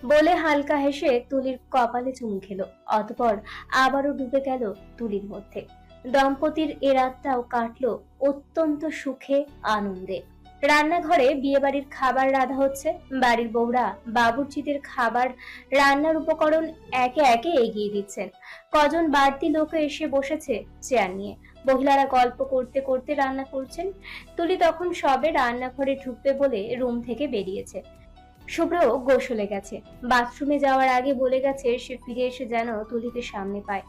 বলে হালকা হেসে তুলির কপালে চুমু খেলো। অতঃপর আবারও ডুবে গেল তুলির মধ্যে। দম্পতির এ রাতটাও কাটলো অত্যন্ত সুখে, আনন্দে। রান্নাঘরে বিয়েবাড়ির খাবার রাঁধা হচ্ছে। বাড়ির বউরা বাবুর্চিদের খাবার রান্নার উপকরণ একে একে এগিয়ে দিচ্ছেন। কজন বাড়তি লোক এসে বসেছে চেয়ার নিয়ে। মহিলারা গল্প করতে করতে রান্না করছেন। তুলি তখন সবে রান্নাঘরে ঢুকবে বলে রুম থেকে বেরিয়েছে। শুভ্র গোসলে গেছে। বাথরুমে যাওয়ার আগে বলে গেছে সে ফিরে এসে যেন তুলিকে সামনে পায়।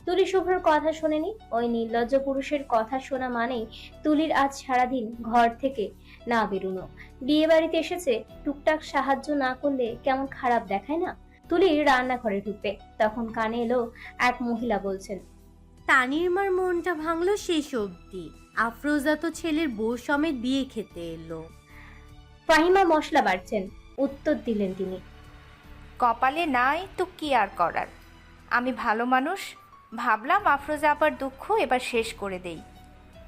তুলি শুভ্রর কথা শোনেনি। ওই নির্লজ্জ পুরুষের কথা শোনা মানেই তুলির আজ সারাদিন ঘর থেকে না বেরোনো। বিয়ে বাড়িতে এসেছে, টুকটাক সাহায্য না করলে কেমন খারাপ দেখায় না। তুলি রান্নাঘরে ঢুকবে, তখন কানে এলো এক মহিলা বলছেন, তানির মার মনটা ভাঙলো শেষ অবধি। আফরোজা তো ছেলের বউ সমেত বিয়ে খেতে এলো। ফাহিমা মশলা বাড়ছেন। উত্তর দিলেন তিনি, কপালে নাই তো কি আর করার। আমি ভালো মানুষ, ভাবলাম আফরোজা আপার দুঃখ এবার শেষ করে দেই।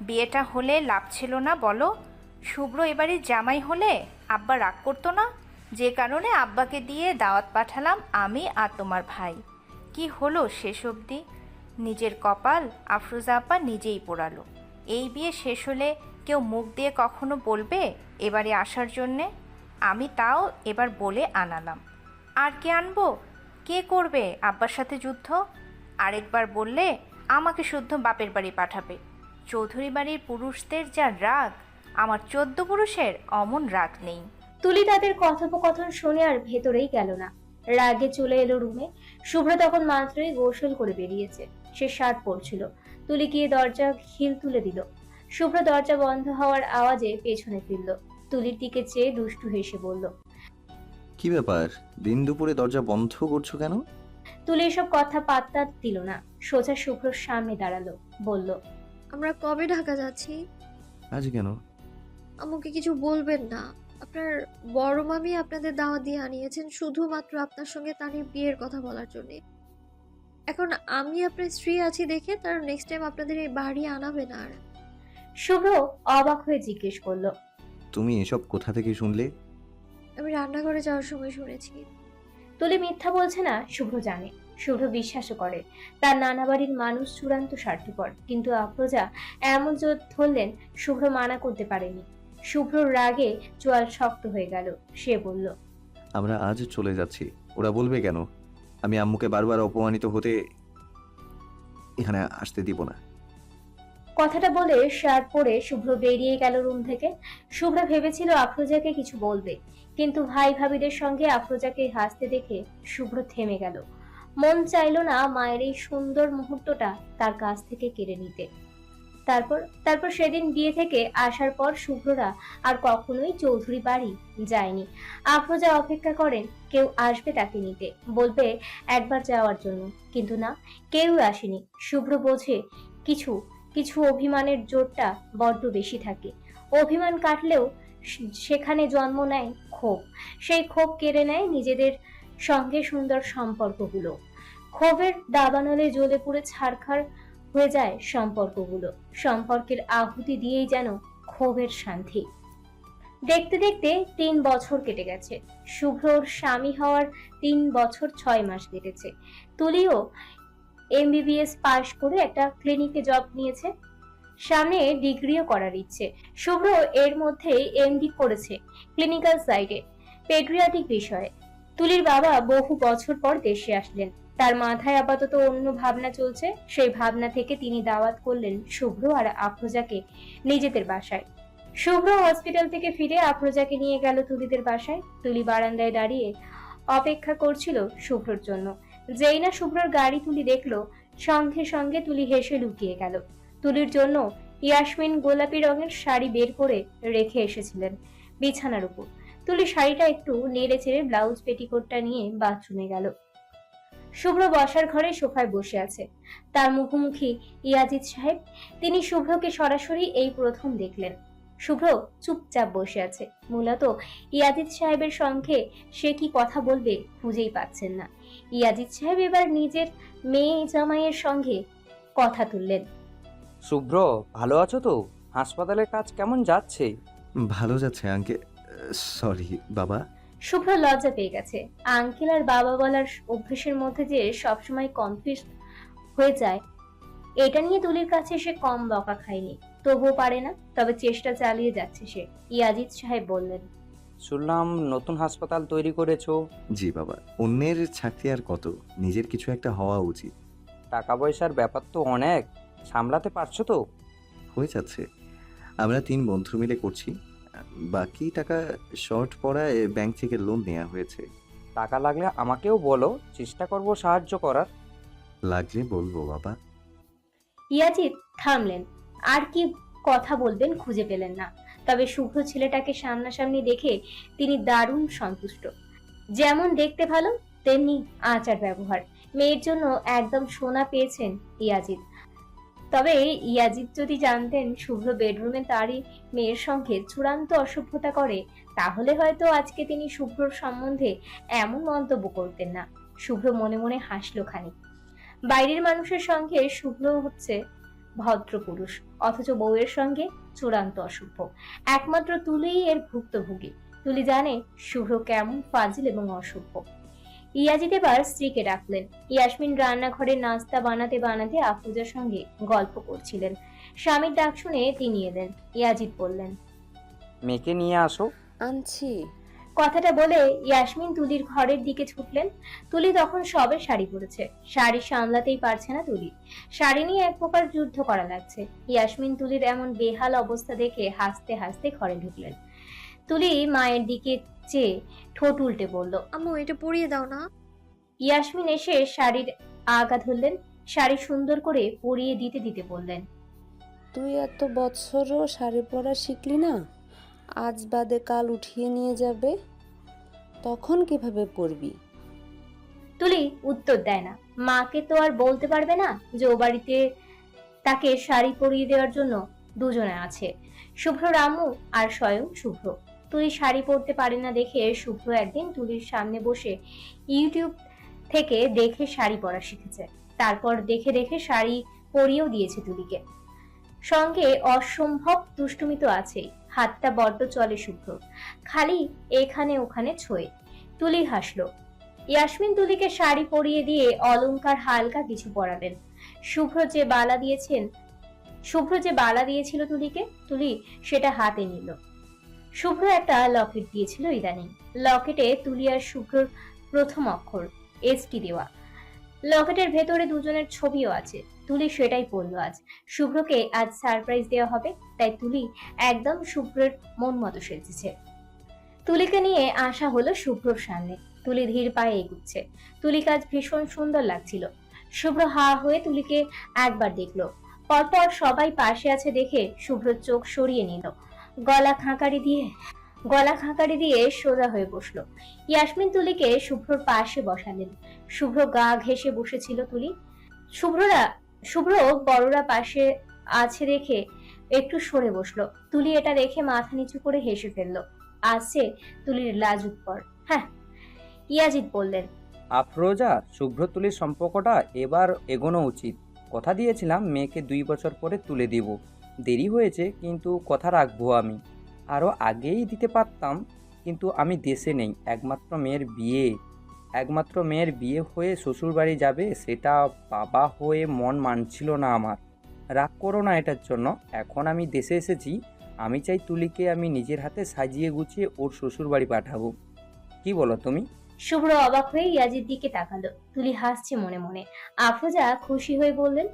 বিয়েটা হলে লাভ ছিল না বলো? শুভ্র এবারের জামাই হলে আব্বা রাগ করতো না? যে কারণে আব্বাকে দিয়ে দাওয়াত পাঠালাম আমি আর তোমার ভাই। কি হলো শেষ অবধি? নিজের কপাল আফরোজা আপা নিজেই পোড়ালো। এই বিয়ে শেষ হলে কেউ মুখ দিয়ে কখনো বলবে এবারে আসার জন্যে? আমি তাও এবার বলে আনালাম। আর কে আনবো? কে করবে আব্বার সাথে যুদ্ধ? আরেকবার বললে আমাকে শুদ্ধ বাপের বাড়ি পাঠাবে। চৌধুরী বাড়ির পুরুষদের যা রাগ, আমার 14 পুরুষের অমন রাগ নেই। তুলি তাদের কথোপকথন শুনে আর ভেতরেই গেল না। রাগে চলে এলো রুমে। শুভ্র তখন মাত্রই গোসল করে বেরিয়েছে। সে শার্ট পরছিল। তুলি গিয়ে দরজা খিল তুলে দিল। শুভ্র দরজা বন্ধ হওয়ার আওয়াজে পেছনে ফিরল। তুলির দিকে চেয়ে দুষ্টু হেসে বলল, কি ব্যাপার, দিন দুপুরে দরজা বন্ধ করছো কেন? তুলি এসব কথা পাত্তা দিল না। সোজা শুভ্রর সামনে দাঁড়ালো, বলল, আমরা কবে ঢাকা যাচ্ছি? আজ কেন? আমাকে কিছু বলবেন না। আপনার বড় মামি আপনাদের দাওয়াত দিয়ে আনিয়েছেন শুধুমাত্র আপনার সঙ্গে তানির বিয়ের কথা বলার জন্য। এখন আমি আপনার স্ত্রী আছি দেখে তার নেক্সট টাইম আপনাদের এই বাড়ি আনাবে না আর। শুভ্র অবাক হয়ে জিজ্ঞেস করলো, তুমি এসব কোথা থেকে শুনলে? আমি রান্নাঘরে যাওয়ার সময় শুনেছি। তুলি মিথ্যা বলছে না, শুভ্র জানে। শুভ্র বিশ্বাসও করে তার নানা বাড়ির মানুষ চূড়ান্ত স্বার্থপর। কিন্তু আফরোজা এমন জোর ধরলেন, শুভ্র মানা করতে পারেনি। শুভ্রর রাগে চোয়াল শক্ত হয়ে গেল। সে বলল, আমরা আজ চলে যাচ্ছি, ওরা বলবে কেন? আমি আম্মুকে বারবার অপমানিত হতে এখানে আসতে দিব না। কথাটা বলে শার্ট পরে শুভ্র বেরিয়ে গেল রুম থেকে। শুভ্র ভেবেছিল আফরোজাকে কিছু বলবে, কিন্তু ভাই ভাবিদের সঙ্গে আফরোজাকে হাসতে দেখে শুভ্র থেমে গেল। মন চাইল না মায়ের এই সুন্দর মুহূর্তটা তার কাছ থেকে কেড়ে নিতে। তারপর তারপর সেদিন বিয়ে থেকে আসার পর শুভ্ররা আর কখনোই চৌধুরী বাড়ি যায়নি। আফরোজা অপেক্ষা করেন কেউ আসবে তাকে নিতে, বলবে একবার যাওয়ার জন্য, কিন্তু না, কেউ আসেনি। শুভ্র বোঝে কিছু কিছু অভিমানের জোরটা বড্ড বেশি থাকে। অভিমান কাটলেও সেখানে জন্ম নেয় ক্ষোভ। সেই ক্ষোভ কেড়ে নেয় নিজেদের সঙ্গে সুন্দর সম্পর্কগুলো। ক্ষোভের দাবানলে জ্বলে পুড়ে ছারখার হয়ে যায় সম্পর্কগুলো। সম্পর্কের আহুতি দিয়েই যেন ক্ষোভের শান্তি। দেখতে দেখতে 3 বছর কেটে গেছে। শুভ্রর স্বামী হওয়ার 3 বছর 6 মাস কেটেছে। তুলিও এমবিবিএস পাশ করে একটা ক্লিনিকে জব নিয়েছে। সামনে ডিগ্রিও করার ইচ্ছে। শুভ্র এর মধ্যে এমডি করেছে ক্লিনিক্যাল সাইডে, পেডিয়াট্রিক বিষয়ে। তুলির বাবা বহু বছর পর দেশে আসলেন। তার মাথায় আপাতত অন্য ভাবনা চলছে। সেই ভাবনা থেকে তিনি দাওয়াত করলেন শুভ্র আর আফরোজাকে নিজেদের বাসায়। শুভ্র হসপিটাল থেকে ফিরে আফরোজাকে নিয়ে গেল তুলিদের বাসায়। তুলি বারান্দায় দাঁড়িয়ে অপেক্ষা করছিল শুভ্রর জন্য। যেই না শুভ্রর গাড়ি তুলি দেখলো, সঙ্গে সঙ্গে তুলি হেসে লুকিয়ে গেল। তুলির জন্য ইয়াসমিন গোলাপি রঙের শাড়ি বের করে রেখে এসেছিলেন বিছানার উপর। তুলি শাড়িটা একটু নেড়ে চেড়ে ব্লাউজ পেটিকোটটা নিয়ে বাথরুমে গেল। শুভ্র বসার ঘরে সোফায় বসে আছে। তার মুখোমুখি ইয়াজিদ সাহেব। তিনি শুভ্রকে সরাসরি এই প্রথম দেখলেন। শুভ্র চুপচাপ বসে আছে। মূলত ইয়াজিদ সাহেবের সঙ্গে সে কি কথা বলবে খুঁজেই পাচ্ছেন না। ইয়াজিদ সাহেব এবার নিজের মেয়ে জামাইয়ের সঙ্গে কথা তুললেন। শুভ্র, ভালো আছো তো? হাসপাতালের কাজ কেমন যাচ্ছে? ভালো যাচ্ছে আঙ্কে। সরি বাবা। শুভ্র লজ্জা পেয়ে গেছে। আঙ্কেল আর বাবা বলার অভ্যেসের মধ্যে যে সবসময় কনফিউজ হয়ে যায়, এটা নিয়ে তুলির কাছে সে কম বকা খায়নি। তবুও পারে না, তবে চেষ্টা চালিয়ে যাচ্ছে সে। ইয়াজিদ সাহেব বললেন, শুনলাম নতুন হাসপাতাল তৈরি করেছো। জি বাবা, অন্যের চাকরি আর কত, নিজের কিছু একটা হওয়া উচিত। টাকা পয়সার ব্যাপার তো অনেক, সামলাতে পারছো তো? হয়ে যাচ্ছে, আমরা 3 বন্ধু মিলে করছি। বাকি টাকা শর্ট পড়ায় ব্যাংক থেকে লোন নেওয়া হয়েছে। টাকা লাগলে আমাকেও বলো, চেষ্টা করব সাহায্য করার। লাগলে বলবো বাবা। ইয়াজিদ থামলেন, আর কি কথা বলবেন খুঁজে পেলেন না। তবে শুভ্র ছেলেটাকে সামনাসামনি দেখে তিনি দারুণ সন্তুষ্ট। যেমন দেখতে ভালো, তেমনি আচার ব্যবহার। মেয়ের জন্য একদম সোনা পেয়েছেন ইয়াজিদ। তবে ইয়াজিদ যদি জানতেন শুভ্র বেডরুমে তারই মেয়ের সঙ্গে চূড়ান্ত অসভ্যতা করে, তাহলে হয়তো আজকে তিনি শুভ্রর সম্বন্ধে এমন মন্তব্য করতেন না। শুভ্র মনে মনে হাসলো খানিক। বাইরের মানুষের সঙ্গে শুভ্র হচ্ছে ভদ্র পুরুষ, অথচ বউয়ের সঙ্গে চূড়ান্ত অসভ্য। একমাত্র তুলিই এর ভুক্তভোগী। তুলি জানে শুভ্র কেমন ফাজিল এবং অসভ্য। ইয়াজিদ এবার স্ত্রীকে ডাকলেন। ইয়াসমিন রান্নাঘরে নাস্তা বানাতে বানাতে আফরোজার সঙ্গে গল্প করছিলেন। স্বামীর ডাক শুনে তিনি এলেন। ইয়াজিদ বললেন, মেয়েকে নিয়ে আসো। আনছি। কথাটা বলে ইয়াসমিন তুলির ঘরের দিকে ছুটলেন। তুলি তখন সবে শাড়ি পরেছে, শাড়ি সামলাতেই পারছে না তুলি। শাড়ি নিয়ে এক প্রকার যুদ্ধ করা লাগছে। ইয়াসমিন তুলির এমন বেহাল অবস্থা দেখে হাসতে হাসতে ঘরে ঢুকলেন। তুলি মায়ের দিকে চেয়ে ঠোঁট উল্টে বলল, আম্মু এটা পরিয়ে দাও না। ইয়াসমিন এসে শাড়ির আগা ধরলেন। শাড়ি সুন্দর করে পরিয়ে দিতে দিতে বললেন, তুই এত বছরও শাড়ি পরা শিখলি না? আজ বাদে কাল উঠিয়ে নিয়ে যাবে, তখন কিভাবে পরবি? তুলি উত্তর দেয় না। মাকে তো আর বলতে পারবে না যে ও বাড়িতে তাকে শাড়ি পরিয়ে দেওয়ার জন্য দুজনে আছে, শুভ্র রামু আর স্বয়ং শুভ্র। তুলি শাড়ি পরতে পারে না দেখে শুভ্র একদিন তুলির সামনে বসে ইউটিউব থেকে দেখে শাড়ি পরা শিখেছে। তারপর দেখে দেখে শাড়ি পরিয়েও দিয়েছে তুলিকে। সঙ্গে অসম্ভব দুষ্টুমি তো আছেই। হাতটা বড্ড চলে শুভ্র, খালি এখানে ওখানে ছোঁয়ে। তুলি হাসলো। ইয়াসমিন তুলিকে শাড়ি পরিয়ে দিয়ে অলংকার হালকা কিছু পরালেন। শুভ্র যে বালা দিয়েছিল তুলিকে, তুলি সেটা হাতে নিল। শুভ্র একটা লকেট দিয়েছিল ইদানিং। লকেটে তুলি আর শুভ্রর প্রথম অক্ষর এসটি দেওয়া। লকেটের ভেতরে দুজনের ছবিও আছে। তুলি সেটাই পরল আজ। শুভ্রকে আজ সারপ্রাইজ দেওয়া হবে, তাই তুলি একদম শুভ্রের মন মতো সেজেছে। তুলিকে নিয়ে আসা হলো শুভ্রর সামনে। তুলি ধীর পায়ে এগুচ্ছে। তুলিকে আজ ভীষণ সুন্দর লাগছিল। শুভ্র হা হয়ে তুলিকে একবার দেখলো। পরপর সবাই পাশে আছে দেখে শুভ্র চোখ সরিয়ে নিল। গলা খাঁকারি দিয়ে সোজা হয়ে বসলো। ইয়াসমিন তুলিকে শুভ্রর পাশে বসালেন। শুভ্র গা ঘেঁষে বসেছিল তুলি। শুভ্র বড়রা পাশে আছে দেখে একটু সরে বসলো। তুলি এটা দেখে মাথা নিচু করে হেসে ফেললো। আসছে তুলির লাজুক পর। হ্যাঁ, ইয়াজিদ বললেন, আফরোজা, শুভ্র তুলির সম্পর্কটা এবার এগোনো উচিত। কথা দিয়েছিলাম মেয়েকে 2 বছর পরে তুলে দেব। দেরি হয়েছে, কিন্তু কথা রাখবো আমি। আরও আগেই দিতে পারতাম, কিন্তু আমি দেশে নেই। একমাত্র মেয়ের বিয়ে হয়ে শ্বশুরবাড়ি যাবে, সেটা বাবা হয়ে মন মানছিল না আমার। রাগ করো না এটার জন্য। এখন আমি দেশে এসেছি, আমি চাই তুলিকে আমি নিজের হাতে সাজিয়ে গুছিয়ে ওর শ্বশুরবাড়ি পাঠাবো। কি বলো তুমি? শুভ্র অবাক হয়ে ইয়াজির দিকে তাকালো। তুলি হাসছে মনে মনে। আফরোজা খুশি হয়ে বললেন,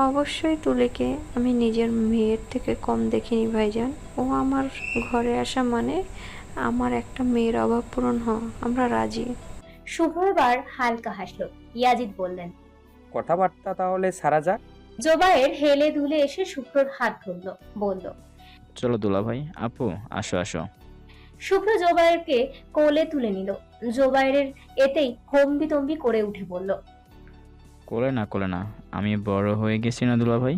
অবশ্যই তুলিকে আমি নিজের মেয়ের থেকে কম দেখিনি ভাইজান। ও আমার ঘরে আসা মানে আমার একটা মেয়ের অভাব পূরণ হওয়া। আমরা রাজি। শুভ্র এবার হালকা হাসলো। ইয়াজিদ বললেন, কথাবার্তা তাহলে সারা যাক। জোবায়ের হেলে দুলে এসে শুভ্রর হাত ধরলো, বলল, চলো দুলা ভাই, আপু আসো আসো। শুভ্র জোবায়েরকে কোলে তুলে নিল। জোবায়ের এতেই হম্বিতম্বি করে উঠে বলল, কোলে না, আমি বড় হয়ে গেছি না দুলা ভাই,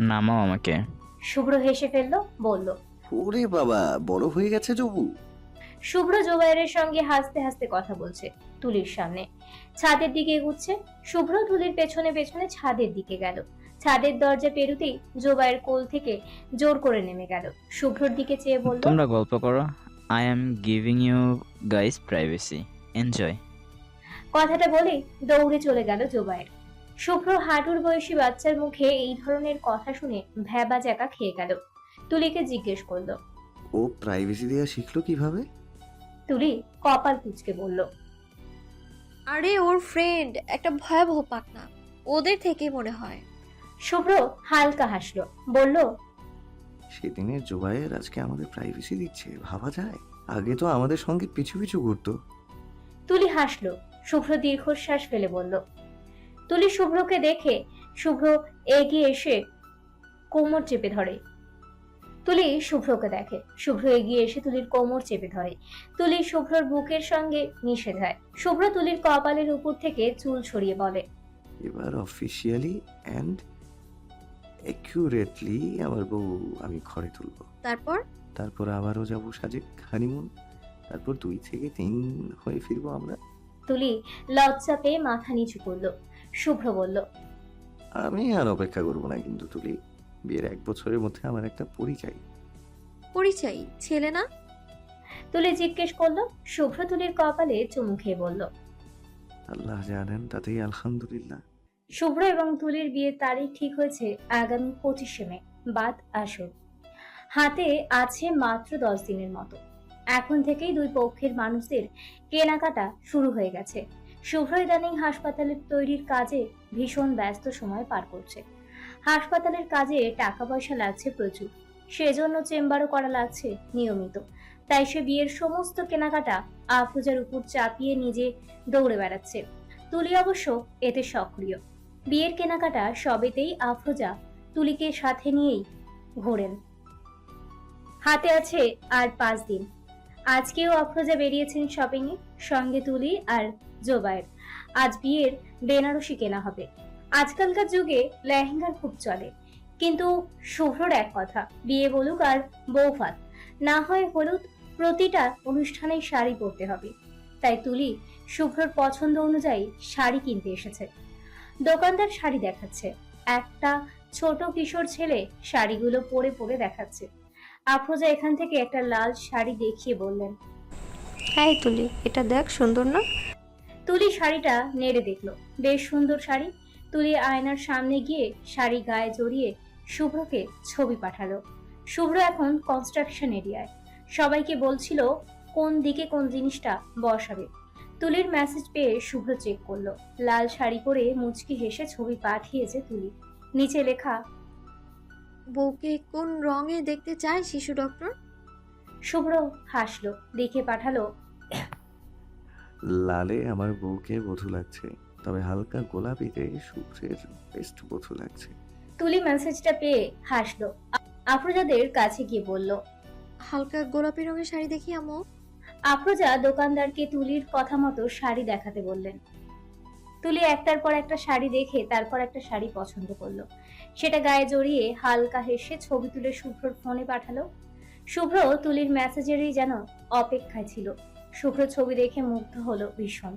নামাও আমাকে। শুভ্র হেসে ফেললো, বলল, ওরে বাবা, বড় হয়ে গেছে জবু। শুভ্র জোবায়ের সঙ্গে হাসতে হাসতে কথা বলছে তুলির সামনে। ছাদের দিকে এগুচ্ছে। শুভ্র তুলির পেছনে পেছনে ছাদের দিকে গেল। ছাদের দরজা পেরুতেই জোবায়ের কোল থেকে জোর করে নেমে গেল। শুভ্রর দিকে চেয়ে বলল, তোমরা গল্প করো, I am giving you guys privacy, enjoy. কথাটা বলে দৌড়ে চলে গেল জোবায়ের। শুভ্র হাঁটুর বয়সী বাচ্চার মুখে এই ধরনের কথা শুনে ভ্যাবা জ্যাকা খেয়ে গেল। তুলিকে জিজ্ঞেস করলো। ও প্রাইভেসি দেওয়া শিখলো কিভাবে? তুলি কপাল কুঁচকে বলল। আরে ওর ফ্রেন্ড একটা ভয়াবহ পাকনা, ওদের থেকেই মনে হয়। শুভ্র হালকা হাসলো, বলল, সেদিনের জোবায়ের আজকে আমাদের প্রাইভেসি দিচ্ছে, ভাবা যায়? আগে তো আমাদের সঙ্গে পিছু পিছু ঘুরতো। তুলি হাসলো। শুভ্র দীর্ঘশ্বাস ফেলে বলল। তুলি শুভ্রকে দেখে শুভ্র এগিয়ে এসে কোমর চেপে ধরে। তুলি শুভ্রকে দেখে, শুভ্র এগিয়ে এসে তুলির কোমর চেপে ধরে। তুলি শুভ্রর বুকের সঙ্গে মিশে যায়। শুভ্র তুলির কপালের উপর থেকে চুল ছড়িয়ে বলে, এবার অফিসিয়ালি অ্যান্ড অ্যাকিউরেটলি আমার বউ আমি ঘরে তুলবো। তারপর আবারও যাবো সাজেক হানিমুন। তারপর 2 থেকে 3 হয়ে ফিরবো আমরা। তুলি লজ্জা পেয়ে মাথা নিচু করলো। শুভ্র বলল, আমি আর অপেক্ষা করবো না কিন্তু তুলি। বিয়ের 1 বছরের মধ্যে আমার একটা পরিচয়। পরিচয় ছেলে না? তুলি জিজ্ঞেস করলো। শুভ্র তুলির কপালে চুমু খেয়ে বলল, আল্লাহ জানেন, তাতেই আলহামদুলিল্লাহ। শুভ্র এবং তুলির বিয়ের তারিখ ঠিক হয়েছে আগামী 25শে মে, বাদ আসর। হাতে আছে মাত্র 10 দিনের মতো। এখন থেকেই দুই পক্ষের মানুষদের কেনাকাটা শুরু হয়ে গেছে। শুভ্র ইদানিং হাসপাতালের তৈরির কাজে ভীষণ ব্যস্ত সময় পার করছে। হাসপাতালের কাজে টাকা পয়সা লাগছে প্রচুর, সেজন্য চেম্বারও করা লাগছে নিয়মিত। তাই সে বিয়ের সমস্ত কেনাকাটা আফরোজার উপর চাপিয়ে নিজে দৌড়ে বেড়াচ্ছে। তুলি অবশ্য এতে সক্রিয়। বিয়ের কেনাকাটা সবেতেই আফরোজা তুলিকে সাথে নিয়েই ঘোরেন। হাতে আছে আর 5 দিন। আজকেও আফরোজা বেরিয়েছেন শপিং এ, সঙ্গে তুলি আর জোবায়ের। আজ বিয়ের বেনারসি কেনা হবে। আজকালকার যুগে লেহেঙ্গার খুব চলে, কিন্তু শুভ্রর এক কথা, বিয়ে বলুক আর বৌভাত না হয় হলুদ, প্রতিটা অনুষ্ঠানেই শাড়ি পরতে হবে। তাই তুলি শুভ্রর পছন্দ অনুযায়ী শাড়ি কিনতে এসেছে। দোকানদার শাড়ি দেখাচ্ছে, একটা ছোট কিশোর ছেলে শাড়িগুলো পরে পরে দেখাচ্ছে। আফরোজা এখান থেকে একটা লাল শাড়ি দেখিয়ে বললেন, এই তুলি, এটা দেখ, সুন্দর না? তুলি শাড়িটা নেড়ে দেখলো, বেশ সুন্দর শাড়ি। তুলি আয়নার সামনে গিয়ে শাড়ি গায়ে জড়িয়ে শুভ্রকে ছবি পাঠালো। শুভ্র এখন কনস্ট্রাকশন এরিয়ায়, সবাইকে বলছিল কোন দিকে কোন জিনিসটা বসাবে। তুলির মেসেজ পেয়ে শুভ্র চেক করলো। লাল শাড়ি পরে মুচকি হেসে ছবি পাঠিয়েছে তুলি। নিচে লেখা, বউকে কোন রঙে দেখতে চায় শিশু ডক্টর? শুভ্র হাসলো, দেখে পাঠালো, লালে আমার বউকে বধূ লাগছে, তবে হালকা গোলাপিতে শুভ্রের বেস্ট বধূ লাগছে। তুলি মেসেজটা পেয়ে হাসলো। আফরোজাদের কাছে গিয়ে বলল, হালকা গোলাপি রঙের শাড়ি দেখি আম্মু। আফরোজা দোকানদারকে তুলির কথা মতো শাড়ি দেখাতে বললেন। তুলি একটার পর একটা শাড়ি দেখে তারপর একটা শাড়ি পছন্দ করলো। সেটা গায়ে জড়িয়ে হালকা হেসে ছবি তুলে শুভ্রর ফোনে পাঠালো। শুভ্র তুলির মেসেজেরই যেন অপেক্ষায় ছিল। শুভ্র ছবি দেখে মুগ্ধ হলো ভীষণ।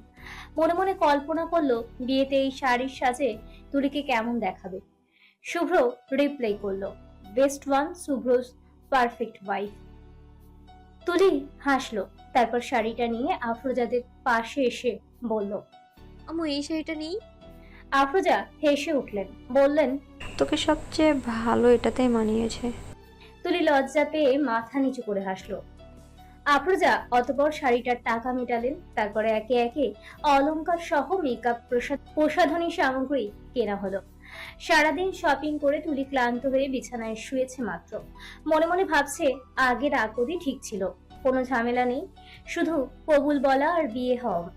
মনে মনে কল্পনা করলো বিয়েতে এই শাড়ির সাজে তুলিকে কেমন দেখাবে। শুভ্র রিপ্লাই করলো, বেস্ট ওয়ান, শুভ্রস পারফেক্ট ওয়াইফ। তুলি হাসলো, তারপর শাড়িটা নিয়ে আফরোজাদের পাশে এসে বলল, আম্মু এই শাড়িটা নেই? আফরোজা হেসে উঠলেন, বললেন, তোকে সবচেয়ে ভালো এটাতেই মানিয়েছে। তুলি লজ্জা পেয়ে মাথা নিচু করে হাসলো। আফরোজা অতপর শাড়িটার টাকা মেটালেন। তারপরে একে একে অলংকার সহ মেকআপ, প্রসাধনী সামগ্রী কেনা হলো। সারাদিন শপিং করে তুলি ক্লান্ত হয়ে বিছানায় শুয়েছে মাত্র। মনে মনে ভাবছে আগের আকদই ঠিক ছিল, কোনো ঝামেলা নেই, শুধু কবুল বলা আর বিয়ে হওয়া,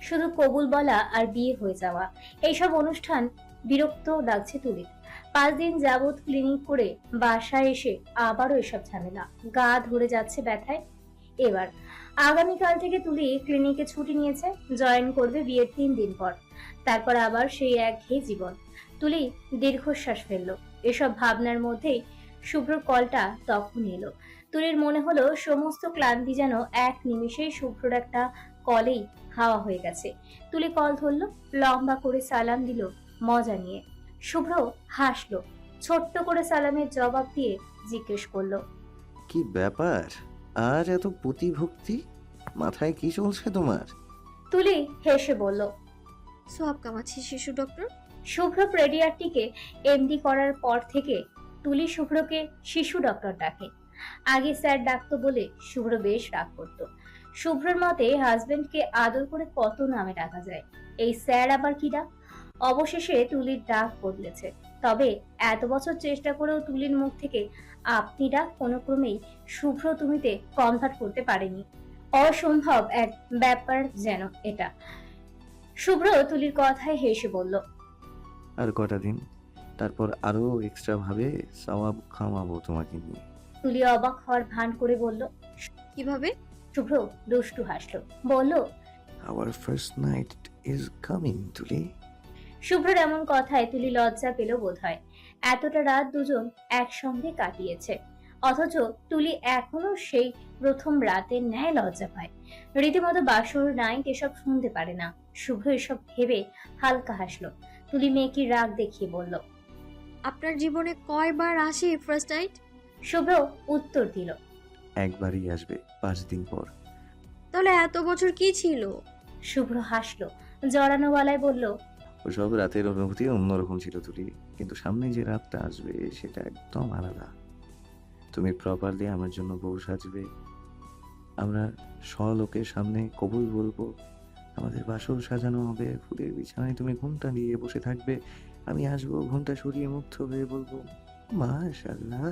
শুধু কবুল বলা আর বিয়ে হয়ে যাওয়া। এইসব অনুষ্ঠান বিরক্ত লাগছে তুলির। 5 দিন যাবৎ ক্লিনিক করে বাসায় এসে আবারও এসব ঝামেলা, গা ধরে যাচ্ছে ব্যথায়। এবার আগামীকাল থেকে তুলি ক্লিনিকে ছুটি নিয়েছে, জয়েন করবে বিয়ের 3 দিন পর। তারপর আবার সেই একঘেয়ে জীবন। তুলি দীর্ঘশ্বাস ফেললো। এসব ভাবনার মধ্যেই শুভ্রর কলটা তখন এলো। তুলির মনে হলো সমস্ত ক্লান্তি যেন এক নিমিষেই শুভ্রর একটা কলেই হাওয়া হয়ে গেছে। তুলি কল ধরলো, লম্বা করে সালাম দিল মজা নিয়ে। শুভ্র হাসলো, ছোট্ট করে সালামের জবাব দিয়ে জিজ্ঞেস করলো, কি ব্যাপার? আজ এত প্রতিভক্তি, মাথায় কি চলছে তোমার? তুলি হেসে বলল। সোয়াব কামাচ্ছি শিশু ডক্টর। শুভ্র পেডিয়াট্রিকে এমডি করার পর থেকে তুলি শুভ্রকে শিশু ডক্টর ডাকে। আগে স্যার ডাকতো বলে শুভ্র বেশ রাগ করতো। শুভ্রর মতে হাজবেন্ডকে আদর করে কত নামে ডাকা যায়, এই স্যার আবার কি ডাক? অবশেষে তুলির ডাক বদলেছে। তবে এত বছর চেষ্টা করেও তুলির মুখ থেকে আপনি ডাক কোনো ক্রমেই শুভ্র তুমিতে কনভার্ট করতে পারেনি। অসম্ভব এক ব্যাপার যেন এটা। শুভ্র তুলির কথায় হেসে বলল। আর কটা দিন, তারপর আরো এক্সট্রা ভাবে সওয়াব খামাবো তোমাকে নিয়ে। তুলি অবাক হওয়ার ভান করে বলল। কিভাবে? শুভ্র দুষ্টু হাসলো, বলল। Our first night is coming তুলি। শুভ্রর এমন কথায় তুলি লজ্জা পেল বোধ হয়। এতটা রাত দুজন একসঙ্গে কাটিয়েছে, অথচ তুলি এখনো সেই প্রথম রাতের ন্যায় লজ্জা পায়। রীতিমতো বাসর নাইট এসব শুনতে পারে না। শুভ্র এসব ভেবে হালকা হাসলো। তুলি মেয়েকে রাগ দেখিয়ে বলল। আপনার জীবনে কয়বার আসে ফার্স্ট নাইট? শুভ্র উত্তর দিল। একবারই আসবে 5 দিন পর। তাহলে এত বছর কি ছিল? শুভ্র হাসলো, জড়ানো গলায় বলল। ওসব রাতের অনুভূতি অন্যরকম ছিল তুলি, কিন্তু সামনে যে রাতটা আসবে সেটা একদম আলাদা। তুমি প্রপারলি আমার জন্য বউ সাজবে, আমরা স্বলোকের সামনে কবুল বলবো, আমাদের বাসর সাজানো হবে, ফুলের বিছানায় তুমি ঘুমটা নিয়ে বসে থাকবে, আমি আসবো ঘুমটা সরিয়ে মুগ্ধ হয়ে বলবো মাশাআল্লাহ,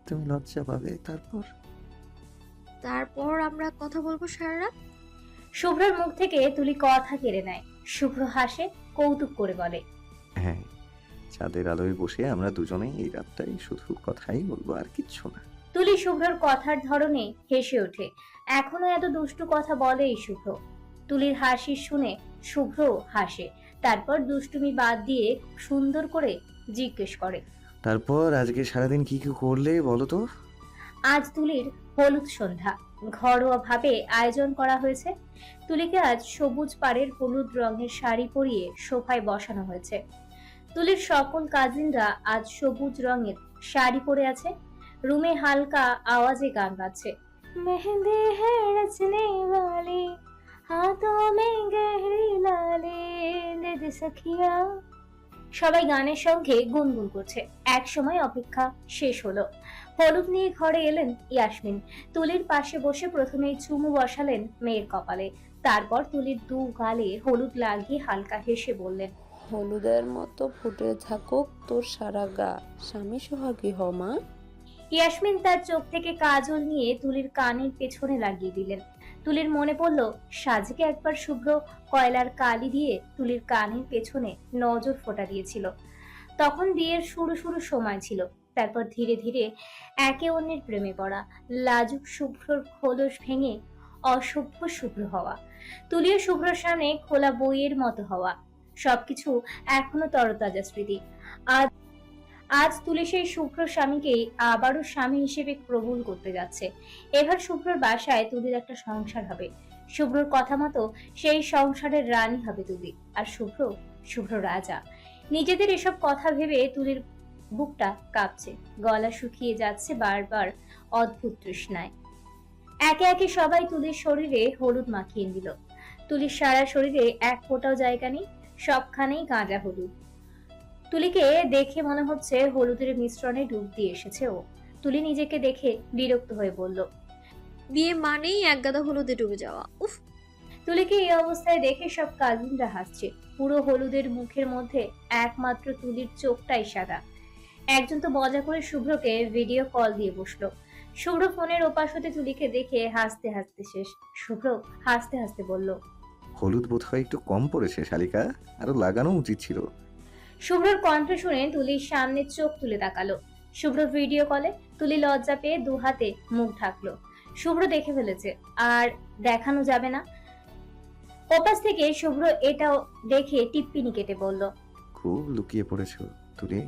তুমি লজ্জা পাবে। তারপর আমরা কথা বলবো সারা রাত। শুভ্রর মুখ থেকে তুলি কথা কেড়ে নেয়। শুভ্র হাসে, কৌতুক করে বলে। হ্যাঁ, চাঁদের আলোয় বসে আমরা দুজনেই এই রাতটাই শুধু কথাই বলবো, আর কিচ্ছু না। তুলি শুভ্রর কথার ধরনে হেসে ওঠে। এখনো এত দুষ্টু কথা বলে এই শুভ্র। তুলির হাসি শুনে শুভ্র হাসে, তারপর দুষ্টুমি বাদ দিয়ে সুন্দর করে জিজ্ঞেস করে। তারপর আজকে সারাদিন কি কি করলে বলো তো? আজ তুলির হলুদ সন্ধ্যা ঘরোয়া ভাবে আয়োজন করা হয়েছে। তুলিকে আজ সবুজ পাড়ের হলুদ রঙের শাড়ি পরিয়ে সোফায় বসানো হয়েছে। তুলির সকল কাজিনরা আজ সবুজ রঙের শাড়ি পরে আছে। রুমে হালকা আওয়াজে গান বাজছে। মেহেন্দি है रचने वाली हाथों में गहरी लाली दे दे सखिया। সবাই গানের সঙ্গে গুনগুন করছে। এক সময় অপেক্ষা শেষ হলো। হলুদ নিয়ে ঘরে এলেন ইয়াসমিন। তুলির পাশে বসে প্রথমেই চুমু বসালেন মেয়ের কপালে, তারপর তুলির দু গালে হলুদ লাগিয়ে হালকা হেসে বললেন। হলুদের মতো ফুটে থাকুক তোর সারা গা, স্বামী সোহাগী হ মা। ইয়াসমিন তার চোখ থেকে কাজল নিয়ে তুলির কানের পেছনে লাগিয়ে দিলেন। তুলির মনে পড়ল সাজিকে একবার শুভ্র কয়লার কালি দিয়ে তুলির কানের পেছনে নজর ফোঁটা দিয়েছিল। তখন বিয়ের শুরু সময় ছিল। তারপর ধীরে ধীরে একে অন্যের প্রেমে পড়া, লাজুক শুভ্রর খোলস ভেঙে অসভ্য শুভ্র হওয়া, তুলিও শুভ্রর সামনে খোলা বইয়ের মতো হওয়া, সবকিছু এখনো তরতাজা স্মৃতি। আজ তুলি সেই শুভ্র স্বামীকে আবারও স্বামী হিসেবে কবুল করতে যাচ্ছে। এবার শুভ্রর বাসায় তুলির একটা সংসার হবে। শুভ্রর কথা মতো সেই সংসারের রানী হবে তুলি, আর শুভ্র রাজা। নিজেদের এসব কথা ভেবে তুলির বুকটা কাঁপছে, গলা শুকিয়ে যাচ্ছে বারবার অদ্ভুত তৃষ্ণায়। একে একে সবাই তুলির শরীরে হলুদ মাখিয়ে দিল। তুলির সারা শরীরে এক ফোঁটাও জায়গা নেই, সবখানেই গাঁজা হলুদ। তুলিকে দেখে মনে হচ্ছে হলুদের মিশ্রণে ডুব দিয়ে এসেছে ও। তুলি নিজেকে দেখে বিরক্ত হয়ে বলল। বিয়ে মানেই এক গাদা হলুদে ডুবে যাওয়া, উফ। তুলিকে এই অবস্থায় দেখে সব কাজিনরা হাসছে। পুরো হলুদের মুখের মধ্যে একমাত্র তুলির চোখটাই সাদা। একজন তো মজা করে শুভ্রকে ভিডিও কল দিয়ে বসলো। শুভ্র ফোনের ওপাশ হতে তুলিকে দেখে হাসতে হাসতে শেষ। শুভ্র হাসতে হাসতে বলল। হলুদ বোধহয় একটু কম পড়েছে শালিকা, আরো লাগানো উচিত ছিল। শুভ্রর কণ্ঠ শুনে তুলির সামনে চোখ তুলে তাকালো। শুভ্র ভিডিও কলে। তুলি লজ্জা পেয়ে দু হাতে মুখ ঢাকলো। শুভ্র দেখে ফেলেছে, আর দেখানো যাবে না। ওপাশ থেকে শুভ্র এটাও দেখে টিপ্পিনি কেটে বলল। খুব লুকিয়ে পড়েছো তুলি,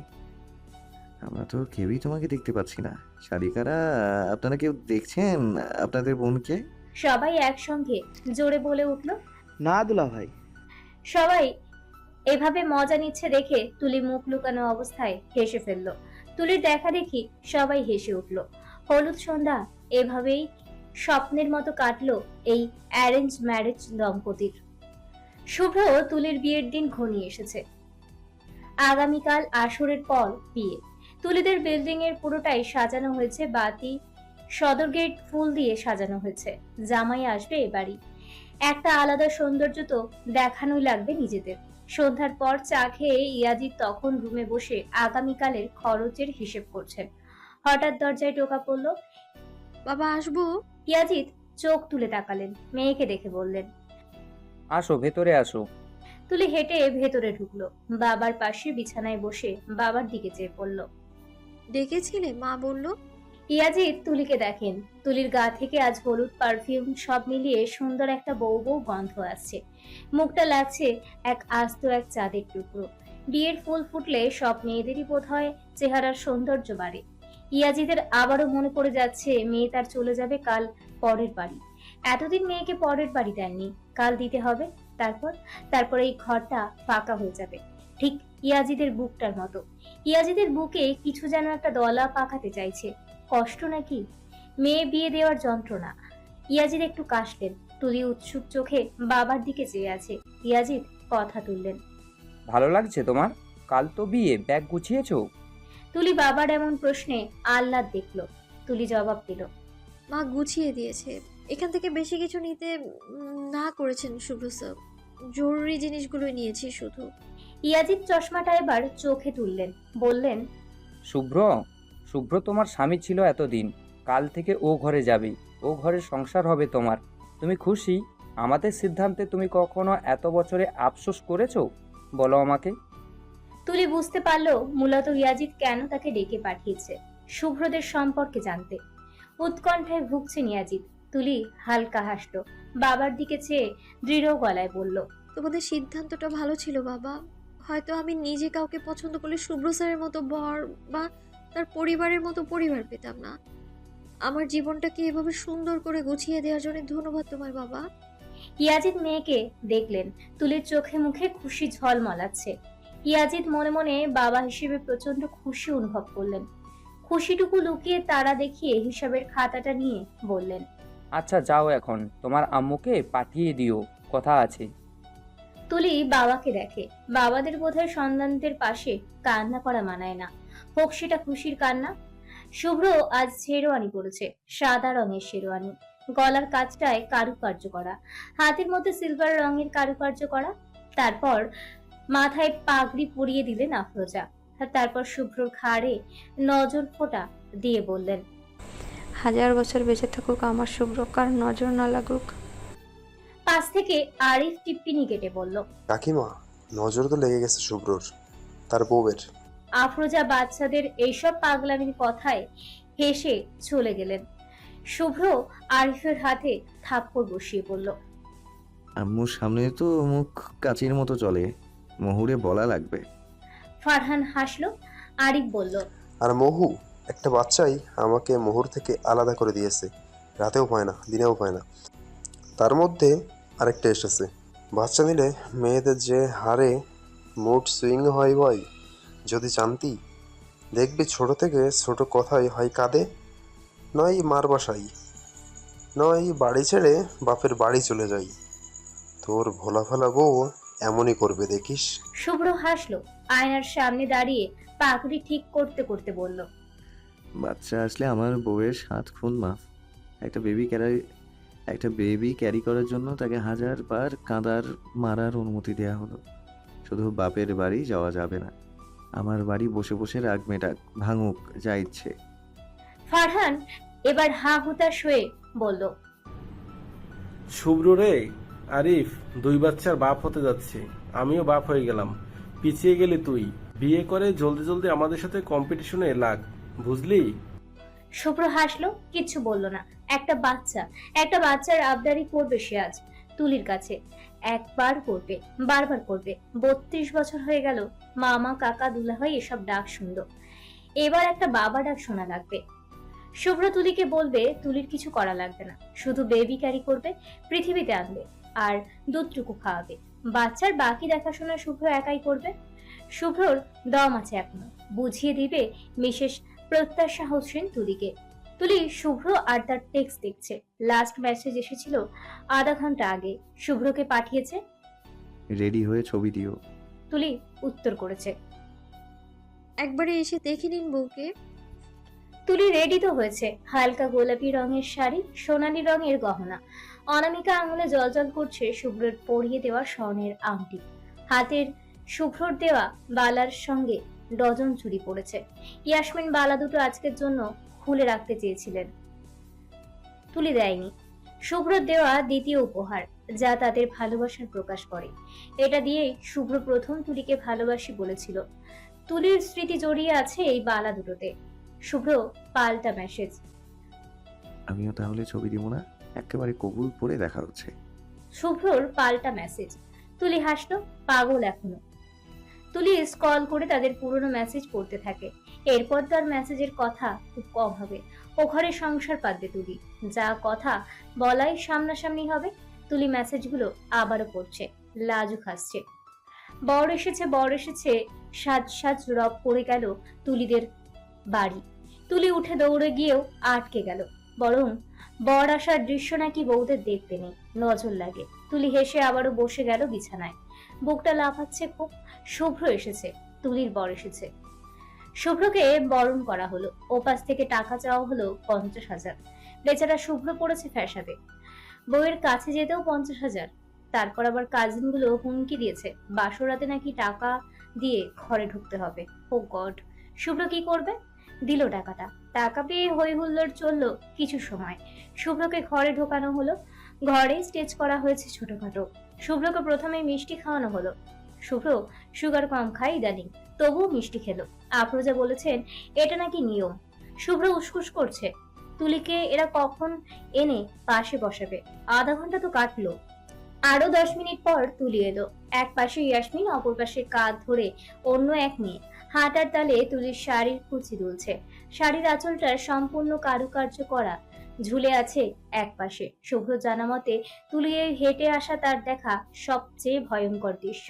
আমরা তো কেউই তোমাকে দেখতে পাচ্ছি না। শালিকারা, আপনারা কেউ দেখছেন আপনাদের বোনকে? সবাই একসঙ্গে জোরে বলে উঠল। না দুলা ভাই। সবাই এভাবে মজা নিচ্ছে দেখে তুলি মুখ লুকানো অবস্থায় হেসে ফেলল। তুলির দেখা দেখি সবাই হেসে উঠল। হলুদ সন্ধ্যা এভাবেই স্বপ্নের মতো কাটলো এই অ্যারেঞ্জ ম্যারেজ দম্পতির। শুভ্র তুলির বিয়ের দিন ঘনিয়ে এসেছে। আগামীকাল আসরের পর বিয়ে। তুলিদের বিল্ডিং এর পুরোটাই সাজানো হয়েছে বাতি, সদর গেট ফুল দিয়ে সাজানো হয়েছে। জামাই আসবে এ বাড়ি, একটা আলাদা সৌন্দর্য তো দেখানোই লাগবে নিজেদের। সন্ধ্যার পর চা খেয়ে ইয়াজিদ তখন রুমে বসে আগামীকালের খরচের হিসেব করছেন। হঠাৎ দরজায় টোকা পড়ল। বাবা আসবো? ইয়াজিদ চোখ তুলে তাকালেন, মেয়েকে দেখে বললেন। আসো, ভেতরে আসো। তুলি হেঁটে ভেতরে ঢুকলো। বাবার পাশে বিছানায় বসে বাবার দিকে চেয়ে পড়ল। ডেকেছিলে? মা বলল। ইয়াজিদ তুলিকে দেখেন। তুলির গা থেকে আজ হলুদ পারফিউম সব মিলিয়ে সুন্দর একটা বউ বউ গন্ধ আসছে। মুখটা লাগছে এক আস্ত এক চাঁদের টুকরো। বিয়ের ফুল ফুটলে সব মেয়েদেরই বোধ হয় চেহারার সৌন্দর্য বাড়ে। ইয়াজিদের আবারও মনে পড়ে যাচ্ছে মেয়ে তার চলে যাবে কাল পরের বাড়ি। এতদিন মেয়েকে পরের বাড়ি দেননি, কাল দিতে হবে। তারপর এই ঘরটা ফাঁকা হয়ে যাবে, ঠিক ইয়াজিদের বুকটার মতো। ইয়াজিদের বুকে কিছু যেন একটা দলা পাকাতে চাইছে। কষ্ট নাকি? মেয়ে বিয়ে দেওয়ার যন্ত্রণা। ইয়াজিদ একটু কাশলেন। তুলি উৎসুক চোখে বাবার দিকে চেয়ে আছে। ইয়াজিদ কথা তুললেন। ভালো লাগছে তোমার? কাল তো বিয়ে, ব্যাগ গুছিয়েছো? তুলি বাবার এমন প্রশ্নে আহ্লাদ দেখলো। তুলি জবাব দিল। মা গুছিয়ে দিয়েছে। এখান থেকে বেশি কিছু নিতে না করেছেন শুভ্র স্যার। জরুরি জিনিসগুলোই নিয়েছি শুধু। ইয়াজিদ চশমাটা এবার চোখে তুললেন, বললেন। শুভ্র, শুভ্র তোমার স্বামী ছিল এতদিন, কাল থেকে ও ঘরে যাবে, ও ঘরে সংসার হবে তোমার। তুমি খুশি? আমাদের সিদ্ধান্তে তুমি কখনো এত বছরে আফসোস করেছো? বলো আমাকে। তুলি বুঝতে পারলো মূলত ইয়াজিদ কেন তাকে ডেকে পাঠিয়েছে, শুভ্রদের সম্পর্কে জানতে। উৎকণ্ঠায় ভুগছেন ইয়াজিদ। তুলি হালকা হাসলো, বাবার দিকে চেয়ে দৃঢ় গলায় বলল। তোমাদের সিদ্ধান্তটা ভালো ছিল বাবা। হয়তো আমি নিজে কাউকে পছন্দ করলে শুভ্র স্যারের মতো বর বা তার পরিবারের মতো পরিবার পেতাম না। আমার জীবনটাকে এভাবে সুন্দর করে গুছিয়ে দেওয়ার জন্য ধন্যবাদ তোমার বাবা। ইয়াজিদ মেয়েকে দেখলেন। তুলির চোখে মুখে খুশি ঝলমলাচ্ছে। ইয়াজিদ মনে মনে বাবা হিসেবে প্রচন্ড খুশি অনুভব করলেন। খুশিটুকু লুকিয়ে তারা দেখিয়ে হিসাবের খাতাটা নিয়ে বললেন। আচ্ছা যাও, এখন তোমার আম্মুকে পাঠিয়ে দিও, কথা আছে। তুলি বাবাকে দেখে। বাবাদের বোধহয় সন্তানদের পাশে কান্না করা মানায় না, হোক সেটা খুশির কান্না। শুভ্র আজ শেরওয়ানি পরেছে, সাদা রঙের শেরওয়ানি। গলার কাজটায় কারুকার্য করা, হাতের মধ্যে সিলভার রঙের কারুকার্য করা। তারপর মাথায় পাগড়ি পরিয়ে দিলেন আফরোজা। তারপর শুভ্রর ঘাড়ে নজর ফোঁটা দিয়ে বললেন। 1000 বছর বেঁচে থাকুক আমার শুভ্র, কার নজর না লাগুক। পাশ থেকে আরিফ টিপ্পিনি কেটে বলল। কাকিমা, নজর তো লেগে গেছে শুভ্রর, তার বউয়ের। আফরোজা বাচ্চাদের এইসব পাগলামির কথায় হেসে চলে গেলেন। শুভ্র আরিফের হাতে থাপ্পড় বসিয়ে বলল। আম্মুর সামনে তো মুখ কাচির মতো চলে, মুহুরে বলা লাগবে। ফারহান হাসলো। আরিফ বলল। আর মহু, একটা বাচ্চাই আমাকে মোহর থেকে আলাদা করে দিয়েছে। রাতেও পায় না, দিনেও পায় না। তার মধ্যে আরেকটা এসেছে। বাচ্চা নিলে মেয়েদের যে হারে মুড সুইং হয় ভাই, যদি জানতি। দেখবি ছোট থেকে ছোট কথাই হয় কাঁদে, নয় মার বাসাই, নয় বাড়ি ছেড়ে বাপের বাড়ি চলে যাই। তোর ভোলা ভালা বউ এমনই করবে দেখিস। শুভ্র হাসলো। আয়নার সামনে দাঁড়িয়ে পাগড়ি ঠিক করতে করতে বলল। বাচ্চা আসলে আমার বউয়ের 7 খুন মাফ। একটা বেবি ক্যারি করার জন্য তাকে 1000 বার কাঁদার মারার অনুমতি দেয়া হলো। শুধু বাপের বাড়ি যাওয়া যাবে না, আমার বাড়ি বসে বসে রাগ মেটাক, ভাঙুক যা ইচ্ছে। ফারহান এবার হা হুতাশ হয়ে বলল। শুভ্র রে, আরিফ 2 বাচ্চার বাপ হতে যাচ্ছে, আমিও বাপ হয়ে গেলাম। পিছিয়ে গেলি তুই, বিয়ে করে জলদি জলদি আমাদের সাথে কম্পিটিশনে লাগ, বুঝলি? শুভ্র হাসলো, কিচ্ছু বলল না। একটা বাচ্চার আবদারি করবে সে আজ তুলির কাছে। একবার করবে, বারবার করবে। 32 বছর হয়ে গেল মামা, কাকা, দুলাভাই এসব ডাক শুনলো। এবার একটা বাবা ডাক শোনা লাগবে। শুভ্র তুলিকে বলবে তুলির কিছু করা লাগবে না, শুধু বেবি ক্যারি করবে, পৃথিবীতে আনবে আর দুধটুকু খাওয়াবে। বাচ্চার বাকি দেখাশোনা শুভ্র একাই করবে। শুভ্রর দম আছে এখনো, বুঝিয়ে দিবে মিসেস প্রত্যাশা হোসেন তুলিকে। তুলি শুভ্র আর তার টেক্সট দেখছে। লাস্ট মেসেজ এসেছিল আধা ঘন্টা আগে, শুভ্রকে পাঠিয়েছে। রেডি হয়ে ছবি দিও। তুলি উত্তর করেছে। একবারে এসে দেখে নিন বউকে। তুলি রেডি তো হয়েছে, হালকা গোলাপি রঙের শাড়ি, সোনালী রঙের গহনা। অনামিকা আঙুলে জলজল করছে শুভ্রের পরিয়ে দেওয়া স্বর্ণের আংটি। হাতের শুভ্রর দেওয়া বালার সঙ্গে ডজন চুড়ি পড়েছে। ইয়াসমিন বালা দুটো আজকের জন্য খুলে রাখতে চেয়েছিলেন, তুলি দেয়নি। শুভ্রর দেওয়া দ্বিতীয় উপহার, যা তাদের ভালোবাসার প্রকাশ করে। এটা দিয়েই শুভ্র প্রথম তুলিকে ভালোবাসি বলেছিল। তুলির স্মৃতি জড়িয়ে আছে এই বালা দুটোতে। শুভ্র পাল্টা মেসেজ। আমিও তাহলে ছবি দিব না? একেবারে কবুল পরে দেখা হচ্ছে। শুভ্রর পাল্টা মেসেজ। তুলি হাসলো, পাগল এখনো। তুলি স্ক্রল করে তাদের পুরনো মেসেজ পড়তে থাকে। এরপর তার মেসেজের কথা খুব কম হবে। ও ঘরে সংসার পাতবে তুলি, যা কথা বলাই সামনাসামনি হবে। তুলি মেসেজগুলো আবারও পড়ছে, লাজুক হাসছে। বর এসেছে, বর এসেছে, সাজ সাজ রব পড়ে গেল তুলিদের বাড়ি। তুলি উঠে দৌড়ে গিয়েও আটকে গেল। বরং বর আসার দৃশ্য নাকি বউদের দেখতে নেই, নজর লাগে। তুলি হেসে আবারও বসে গেল বিছানায়। বুকটা লাফাচ্ছে খুব। শুভ্র এসেছে, তুলির বর এসেছে। শুভ্রকে বরণ করা হলো। ওপাশ থেকে টাকা চাওয়া হলো 50,000। বেচারা শুভ্র পড়েছে ফ্যাসাদে। বউয়ের কাছে যেতেও 50,000। তারপর আবার কাজিনগুলো হুমকি দিয়েছে বাসরাতে নাকি টাকা দিয়ে ঘরে ঢুকতে হবে। ও গড, শুভ্র কি করবে? দিল টাকাটা। টাকা পেয়ে হই হুল্লোড় চললো কিছু সময়। শুভ্রকে ঘরে ঢোকানো হলো। ঘরে স্টেজ করা হয়েছে ছোটখাটো। শুভ্রকে প্রথমে মিষ্টি খাওয়ানো হলো। শুভ্র সুগার কম খায় ইদানিং, তবুও মিষ্টি খেলো। আফরোজা বলেছেন এটা নাকি নিয়ম। শুভ্র উসকুস করছে। তুলিকে এরা কখন এনে পাশে বসাবে? আধা ঘন্টা তো কাটলো। আরো 10 মিনিট পর তুলি এলো। এক পাশে ইয়াসমিন, অপর পাশে কাঁধ ধরে অন্য এক মেয়ে। হাঁটার তালে তুলির শাড়ির কুচি দুলছে। শাড়ির আঁচলটা সম্পূর্ণ কারুকার্য করা, ঝুলে আছে এক পাশে। শুভ্র জানা মতে তুলি হেঁটে আসা তার দেখা সবচেয়ে ভয়ঙ্কর দৃশ্য।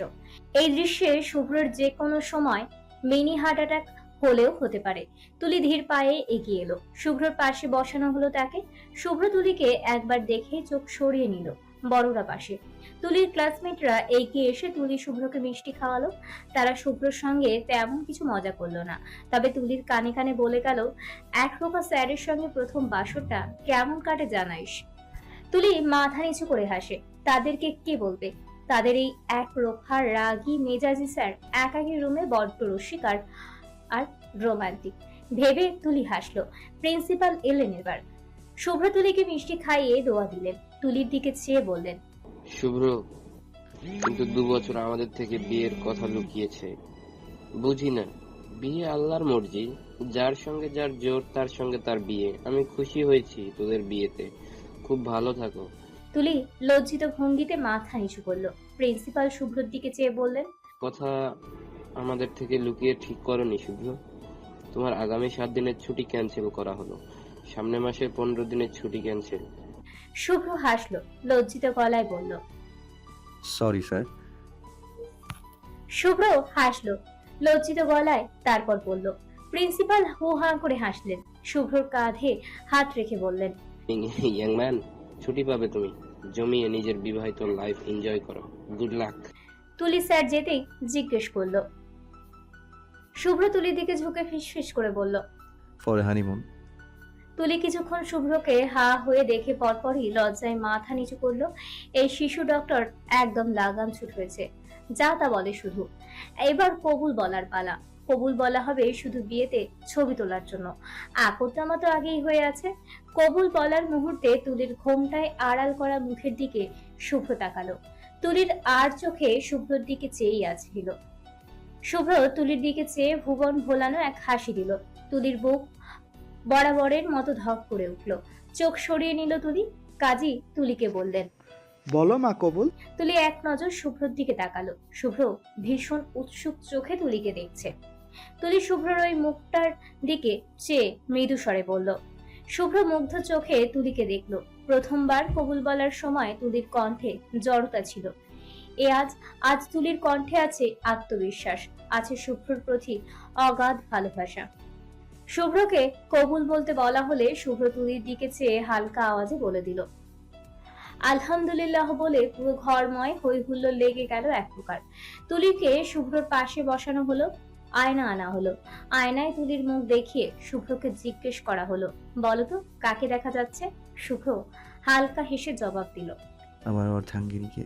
এই দৃশ্যে শুভ্রের যে কোনো সময় মিনি হার্ট অ্যাটাক হলেও হতে পারে। তুলি ধীর পায়ে এগিয়ে এলো। শুভ্রর পাশে বসানো হলো তাকে। শুভ্র তুলিকে একবার দেখে চোখ সরিয়ে নিল। বড়রা পাশে। তুলির ক্লাসমেটরা এগিয়ে এসে তুলি শুভ্রকে মিষ্টি খাওয়ালো। তারা শুভ্রর সঙ্গে তেমন কিছু মজা করলো না, তবে তুলির কানে কানে বলে গেল, এক রোপা স্যারের সঙ্গে প্রথম বাসরটা কেমন কাটে জানাইস। তুলি মাথা নিচু করে হাসে। তাদেরকে কে বলবে? তাদের এই এক রোফা রাগী মেজাজি স্যার একাকী রুমে বড্ড রসিক আর রোমান্টিক ভেবে তুলি হাসলো। প্রিন্সিপাল এলেন এবার। শুভ্র তুলিকে মিষ্টি খাইয়ে দোয়া দিলেন। তুলির দিকে চেয়ে বললেন, শুভ্র কিন্তু 2 বছর আমাদের থেকে বিয়ের কথা লুকিয়েছে। বুঝি না, বিয়ে আল্লাহর মর্জি, যার সঙ্গে যার জোর তার সঙ্গে তার বিয়ে। আমি খুশি হয়েছি তোদের বিয়েতে, খুব ভালো থাকো। তুলি লজ্জিত ভঙ্গিতে মাথা নিচু করলো। প্রিন্সিপাল শুভ্রর দিকে চেয়ে বললেন, কথা আমাদের থেকে লুকিয়ে ঠিক করনি শুভ্র। তোমার আগামী 7 দিনের ছুটি ক্যান্সেল করা হলো, সামনের মাসের 15 দিনের ছুটি ক্যান্সেল। শুভ্র হাসলো, লজ্জিত গলায় বলল, সরি স্যার। শুভ্র হাসলো লজ্জিত গলায়, তারপর বলল। প্রিন্সিপাল হু হা করে হাসলেন। শুভ্রর কাঁধে হাত রেখে বললেন, ইয়াং ম্যান, ছুটি পাবে তুমি, জমিয়ে নিজের বিবাহিত লাইফ এনজয় করো। Good luck. তুলি স্যার যেতেই জিজ্ঞেস করলো। শুভ্র তুলির দিকে ঝুঁকে ফিসফিস করে বলল, ফর হানিমুন। তুলি কিছুক্ষণ শুভ্রকে হা হয়ে দেখে পরপরই লজ্জায় মাথা নিচু করলো। এই শিশু ডক্টর একদম লাগাম ছুট হয়েছে, যা তা বলে শুধু। এবার কবুল বলার পালা। কবুল বলা হবে শুধু বিয়েতে ছবি তোলার জন্য। আকর্দামা তো আগেই হয়ে আছে। কবুল বলার মুহূর্তে তুলির ঘোমটায় আড়াল করা মুখের দিকে শুভ্র তাকালো। তুলির আর চোখে শুভ্রর দিকে চেয়েই আছিল। শুভ্র তুলির দিকে চেয়ে ভুবন ভোলানো এক হাসি দিল। তুলির বুক বরাবরের মতো ধক করে উঠল। চোখ সরিয়ে নিল তুলি। কাজী তুলিকে বললেন, বলো মা কবুল। তুলি এক নজর শুভ্রর দিকে তাকালো। শুভ্র ভীষণ উৎসুক চোখে তুলিকে দেখছে। তুলি শুভ্রর ওই মুখটার দিকে চেয়ে মৃদু স্বরে বলল। শুভ্র মুগ্ধ চোখে তুলিকে দেখলো। প্রথমবার কবুল বলার সময় তুলির কণ্ঠে জড়তা ছিল। আজ তুলির কণ্ঠে আছে আত্মবিশ্বাস, আছে শুভ্রর প্রতি অগাধ ভালোবাসা। শুভ্রকে কবুল বলতে বলা হলে শুভ্র তুলির দিকে চেয়ে হালকা আওয়াজে বলে দিল আলহামদুলিল্লাহ বলে পুরো ঘরময় হই হুল্লোড় লেগে গেল এক প্রকার। তুলিকে শুভ্রর পাশে বসানো হলো, আয়না আনা হলো। আয়নায় তুলির মুখ দেখিয়ে শুভ্রকে জিজ্ঞেস করা হলো, বলো তো কাকে দেখা যাচ্ছে? শুভ্র হালকা হেসে জবাব দিল, আমার অর্ধাঙ্গিনীকে।